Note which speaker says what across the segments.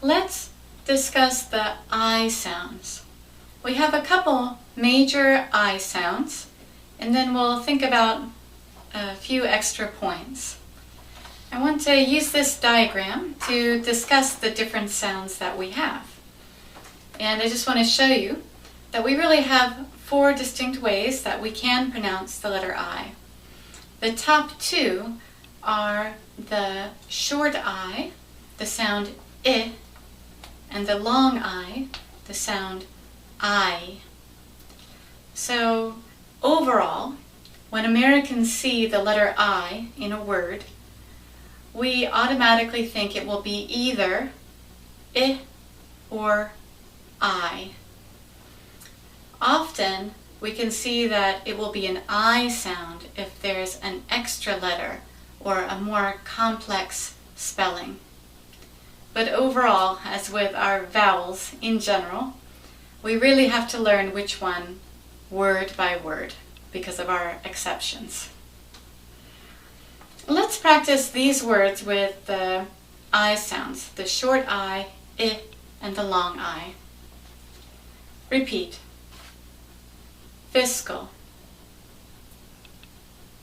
Speaker 1: Let's discuss the I sounds. We have a couple major I sounds, and then we'll think about a few extra points. I want to use this diagram to discuss the different sounds that we have. And I just want to show you that we really have 4 distinct ways that we can pronounce the letter I. The top 2 are the short I, the sound I, and the long I, the sound I. So overall, when Americans see the letter I in a word, we automatically think it will be either I or I. Often we can see that it will be an I sound if there's an extra letter or a more complex spelling. But overall, as with our vowels in general, we really have to learn which one word by word because of our exceptions. Let's practice these words with the I sounds, the short I, and the long I. Repeat. Fiscal,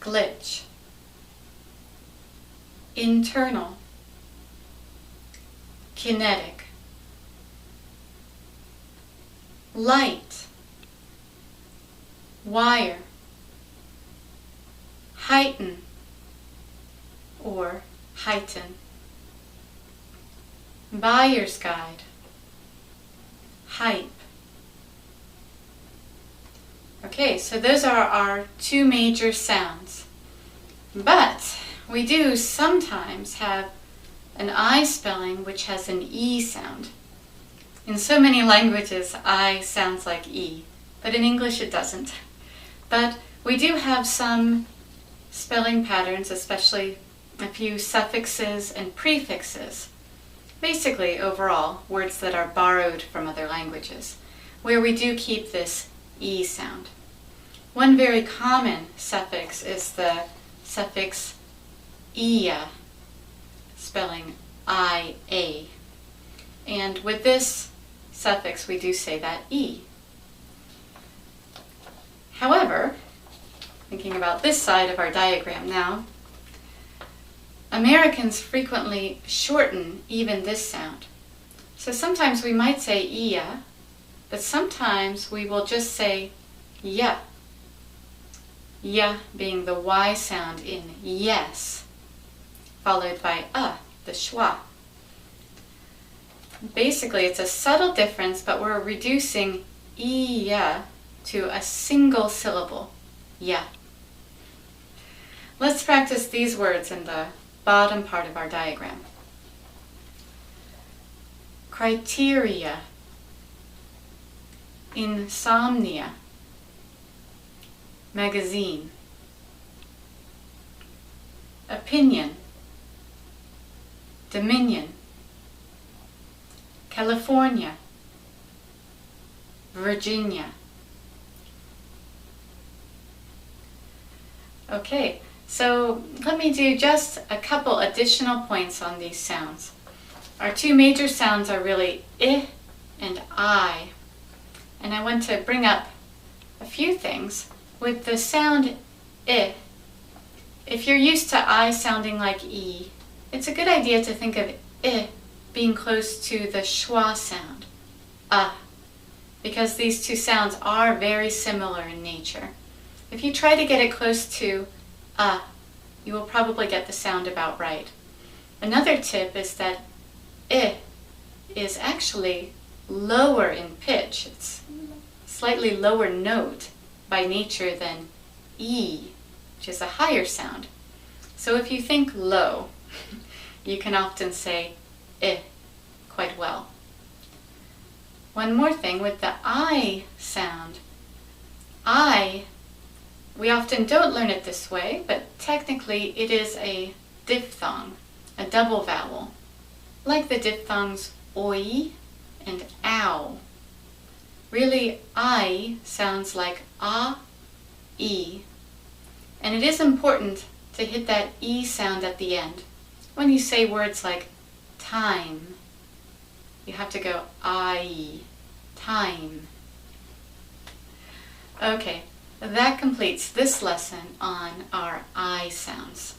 Speaker 1: glitch, internal, kinetic, light, wire, heighten or heighten, buyer's guide, hype. Okay, so those are our 2 major sounds. But we do sometimes have an I spelling which has an E sound. In so many languages, I sounds like E, but in English it doesn't. But we do have some spelling patterns, especially a few suffixes and prefixes. Basically, overall, words that are borrowed from other languages, where we do keep this E sound. One very common suffix is the suffix ia, spelling I-A. And with this suffix, we do say that E. However, thinking about this side of our diagram now, Americans frequently shorten even this sound. So sometimes we might say ia, but sometimes we will just say ya. Ya being the Y sound in yes, followed by the schwa. Basically, it's a subtle difference, but we're reducing iya to a single syllable, ya. Let's practice these words in the bottom part of our diagram. Criteria, insomnia, magazine, opinion, dominion, California, Virginia. Okay, so let me do just a couple additional points on these sounds. Our 2 major sounds are really I and I. And I want to bring up a few things. With the sound I, if you're used to I sounding like E, it's a good idea to think of I being close to the schwa sound, because these 2 sounds are very similar in nature. If you try to get it close to you will probably get the sound about right. Another tip is that I is actually lower in pitch. It's slightly lower note by nature than E, which is a higher sound. So if you think low, you can often say I quite well. One more thing with the I sound. I, we often don't learn it this way, but technically it is a diphthong, a double vowel, like the diphthongs oi and ow. Really, I sounds like E, and it is important to hit that E sound at the end when you say words like time, You have to go I, time. Okay, that completes this lesson on our I sounds.